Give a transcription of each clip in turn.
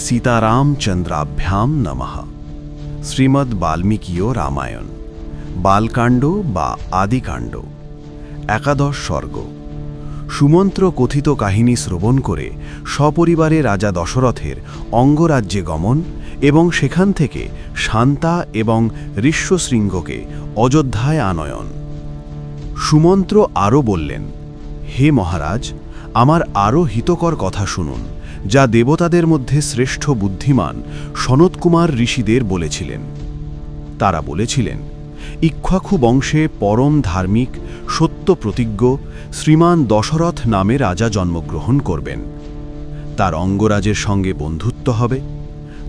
সীতারামচন্দ্রাভ্যাম নমঃ। শ্রীমদ্ বাল্মীকিয় রামায়ণ বালকাণ্ড বা আদিকাণ্ড, একাদশ সর্গ। সুমন্ত্র কথিত কাহিনী শ্রবণ করে সপরিবারে রাজা দশরথের অঙ্গরাজ্যে গমন এবং সেখান থেকে শান্তা এবং ঋষ্যশৃঙ্গকে অযোধ্যায় আনয়ন। সুমন্ত্র আরও বললেন, হে মহারাজ, আমার আরও হিতকর কথা শুনুন, যা দেবতাদের মধ্যে শ্রেষ্ঠ বুদ্ধিমান সনৎকুমার ঋষিদের বলেছিলেন। তারা বলেছিলেন, ইক্ষ্বাকু বংশে পরম ধার্মিক সত্য প্রতিজ্ঞ শ্রীমান দশরথ নামে রাজা জন্মগ্রহণ করবেন। তার অঙ্গরাজের সঙ্গে বন্ধুত্ব হবে।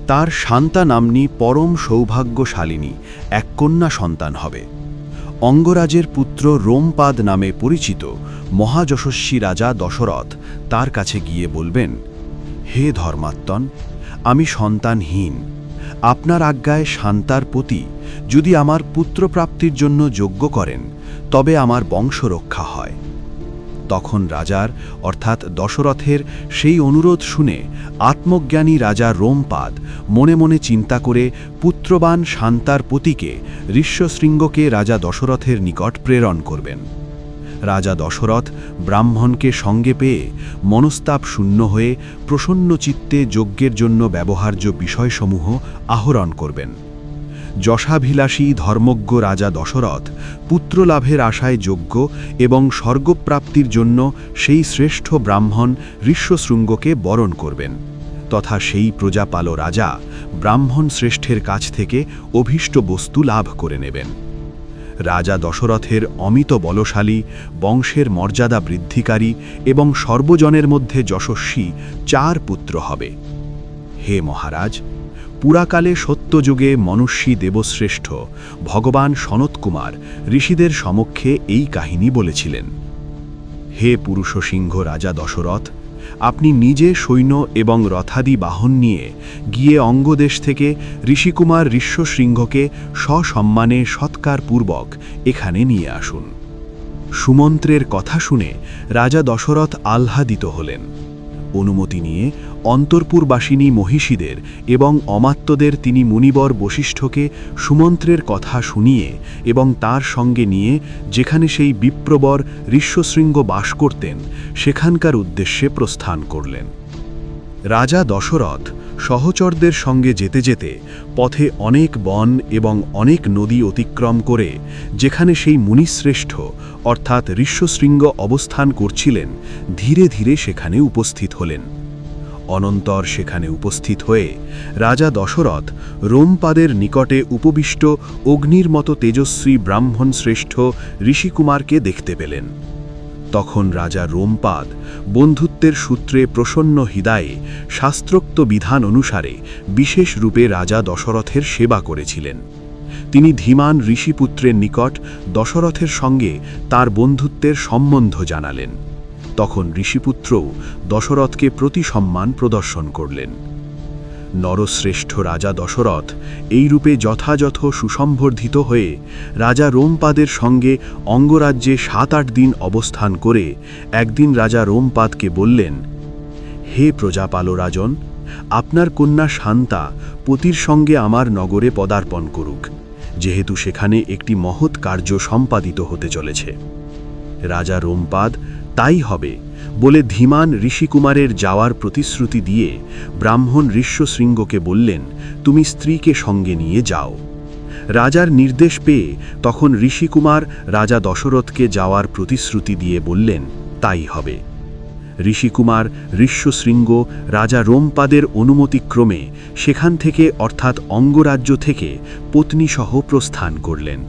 তার শান্তা নাম্নী পরম সৌভাগ্যশালিনী এক কন্যা সন্তান হবে। অঙ্গরাজের পুত্র রোমপাদ নামে পরিচিত মহাযশস্বী রাজা দশরথ তার কাছে গিয়ে বলবেন, হে ধর্মাত্মন, আমি সন্তানহীন। আপনার আজ্ঞায় শান্তার পতি যদি আমার পুত্রপ্রাপ্তির জন্য যোগ্য করেন, তবে আমার বংশ রক্ষা হয়। তখন রাজার অর্থাৎ দশরথের সেই অনুরোধ শুনে আত্মজ্ঞানী রাজা রোমপাদ মনে মনে চিন্তা করে পুত্রবান শান্তার পতিকে ঋষ্যশৃঙ্গকে রাজা দশরথের নিকট প্রেরণ করবেন। রাজা দশরথ ব্রাহ্মণকে সঙ্গে পেয়ে মনস্তাপ শূন্য হয়ে প্রসন্ন চিত্তে যজ্ঞের জন্য ব্যবহার্য বিষয়সমূহ আহরণ করবেন। যশাভিলাষী ধর্মজ্ঞ রাজা দশরথ পুত্রলাভের আশায় যজ্ঞ এবং স্বর্গপ্রাপ্তির জন্য সেই শ্রেষ্ঠ ব্রাহ্মণ ঋষ্যশৃঙ্গকে বরণ করবেন, তথা সেই প্রজাপাল রাজা ব্রাহ্মণ শ্রেষ্ঠের কাছ থেকে অভীষ্ট বস্তু লাভ করে নেবেন। রাজা দশরথের অমিত বলশালী, বংশের মর্যাদা বৃদ্ধিকারী এবং সর্বজনের মধ্যে যশস্বী 4 পুত্র হবে। হে মহারাজ, পুরাকালে সত্যযুগে মনুষ্যী দেবশ্রেষ্ঠ ভগবান সনৎকুমার ঋষিদের সমক্ষে এই কাহিনী বলেছিলেন। হে পুরুষসিংহ রাজা দশরথ, আপনি নিজে সৈন্য এবং রথাদি বাহন নিয়ে গিয়ে অঙ্গদেশ থেকে ঋষিকুমার ঋষ্যশৃঙ্গকে সসম্মানে সৎকারপূর্বক এখানে নিয়ে আসুন। সুমন্ত্রের কথা শুনে রাজা দশরথ আহ্লাদিত হলেন। অনুমতি নিয়ে অন্তরপুরবাসিনী মহিষীদের এবং অমাত্যদের তিনি মুনিবর বশিষ্ঠকে সুমন্ত্রের কথা শুনিয়ে এবং তার সঙ্গে নিয়ে যেখানে সেই বিপ্রবর ঋষ্যশৃঙ্গ বাস করতেন সেখানকার উদ্দেশ্যে প্রস্থান করলেন। রাজা দশরথ সহচরদের সঙ্গে যেতে যেতে পথে অনেক বন এবং অনেক নদী অতিক্রম করে যেখানে সেই মুনিশ্রেষ্ঠ অর্থাৎ ঋষ্যশৃঙ্গ অবস্থান করছিলেন, ধীরে ধীরে সেখানে উপস্থিত হলেন। অনন্তর সেখানে উপস্থিত হয়ে রাজা দশরথ রোমপাদের নিকটে উপবিষ্ট অগ্নির মতো তেজস্বী ব্রাহ্মণ শ্রেষ্ঠ ঋষিকুমারকে দেখতে পেলেন। তখন রাজা রোমপাদ বন্ধুত্বের সূত্রে প্রসন্ন হৃদয়ে শাস্ত্রোক্ত বিধান অনুসারে বিশেষ রূপে রাজা দশরথের সেবা করেছিলেন। তিনি ধীমান ঋষিপুত্রের নিকট দশরথের সঙ্গে তার বন্ধুত্বের সম্বন্ধ জানালেন। তখন ঋষিপুত্রও দশরথকে প্রতি সম্মান প্রদর্শন করলেন। নরশ্রেষ্ঠ রাজা দশরথ এই রূপে যথাযথ সুসম্বর্ধিত হয়ে রাজা রোমপাদের সঙ্গে অঙ্গরাজ্যে 7-8 দিন অবস্থান করে একদিন রাজা রোমপাদকে বললেন, হে প্রজাপাল রাজন, আপনার কন্যা শান্তা পতির সঙ্গে আমার নগরে পদার্পণ করুক, যেহেতু সেখানে একটি মহৎ কার্য সম্পাদিত হতে চলেছে। রাজা রোমপাদ তাই হবে বলে ধীমান ঋষিকুমারের যাওয়ার প্রতিশ্রুতি দিয়ে ব্রাহ্মণ ঋষ্যশৃঙ্গকে বললেন, তুমি স্ত্রীকে সঙ্গে নিয়ে যাও। রাজার নির্দেশ পেয়ে তখন ঋষিকুমার রাজা দশরথকে যাওয়ার প্রতিশ্রুতি দিয়ে বললেন, তাই হবে। ঋষিকুমার ঋষ্যশৃঙ্গ রাজা রোমপাদের অনুমতিক্রমে সেখান থেকে অর্থাৎ অঙ্গরাজ্য থেকে পত্নীসহ প্রস্থান করলেন।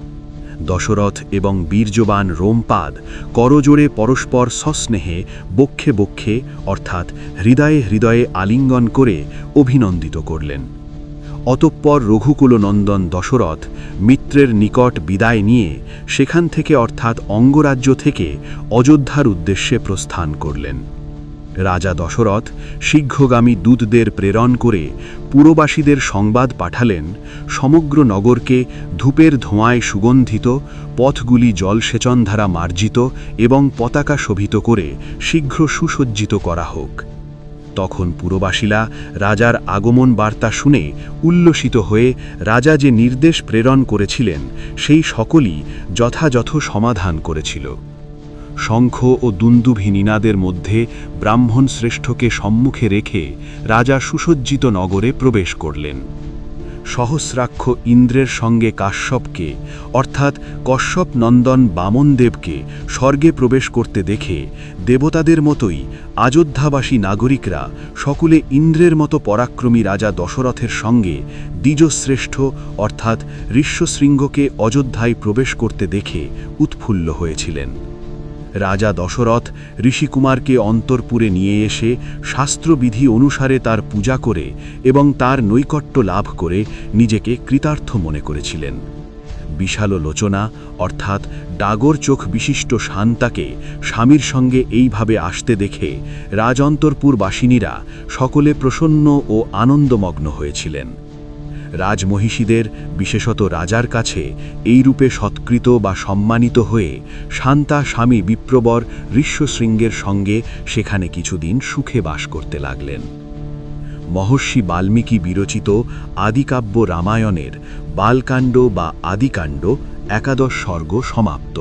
দশরথ এবং বীর্যবান রোমপাদ করজোড়ে পরস্পর সস্নেহে বক্ষে বক্ষে অর্থাৎ হৃদয়ে হৃদয়ে আলিঙ্গন করে অভিনন্দিত করলেন। অতঃপর রঘুকুলনন্দন দশরথ মিত্রের নিকট বিদায় নিয়ে সেখান থেকে অর্থাৎ অঙ্গরাজ্য থেকে অযোধ্যার উদ্দেশ্যে প্রস্থান করলেন। রাজা দশরথ শীঘ্রগামী দূতদের প্রেরণ করে পুরবাসীদের সংবাদ পাঠালেন, সমগ্র নগরকে ধূপের ধোঁয়ায় সুগন্ধিত, পথগুলি জলসেচন দ্বারা মার্জিত এবং পতাকা শোভিত করে শীঘ্র সুসজ্জিত করা হোক। তখন পুরবাসীরা রাজার আগমন বার্তা শুনে উল্লসিত হয়ে রাজা যে নির্দেশ প্রেরণ করেছিলেন সেই সকলই যথাযথ সমাধান করেছিল। শঙ্খ ও দুন্দুভি নিনাদের মধ্যে ব্রাহ্মণ শ্রেষ্ঠকে সম্মুখে রেখে রাজা সুসজ্জিত নগরে প্রবেশ করলেন। সহস্রাক্ষ ইন্দ্রের সঙ্গে কাশ্যপকে অর্থাৎ কশ্যপ নন্দন বামনদেবকে স্বর্গে প্রবেশ করতে দেখে দেবতাদের মতোই অযোধ্যাবাসী নাগরিকরা সকলে ইন্দ্রের মতো পরাক্রমী রাজা দশরথের সঙ্গে দ্বিজশ্রেষ্ঠ অর্থাৎ ঋষ্যশৃঙ্গকে অযোধ্যায় প্রবেশ করতে দেখে উৎফুল্ল হয়েছিলেন। রাজা দশরথ ঋষিকুমারকে অন্তরপুরে নিয়ে এসে শাস্ত্রবিধি অনুসারে তার পূজা করে এবং তার নৈকট্য লাভ করে নিজেকে কৃতার্থ মনে করেছিলেন। বিশাল লোচনা অর্থাৎ ডাগর চোখ বিশিষ্ট শান্তাকে স্বামীর সঙ্গে এইভাবে আসতে দেখে রাজঅন্তরপুরবাসিনীরা সকলে প্রসন্ন ও আনন্দমগ্ন হয়েছিলেন। রাজমহিষীদের বিশেষত রাজার কাছে এই রূপে সৎকৃত বা সম্মানিত হয়ে শান্তা স্বামী বিপ্রবর ঋষ্যশৃঙ্গের সঙ্গে সেখানে কিছুদিন সুখে বাস করতে লাগলেন। মহর্ষি বাল্মীকি বিরচিত আদিকাব্য রামায়ণের বালকাণ্ড বা আদিকাণ্ড 11 সর্গ সমাপ্ত।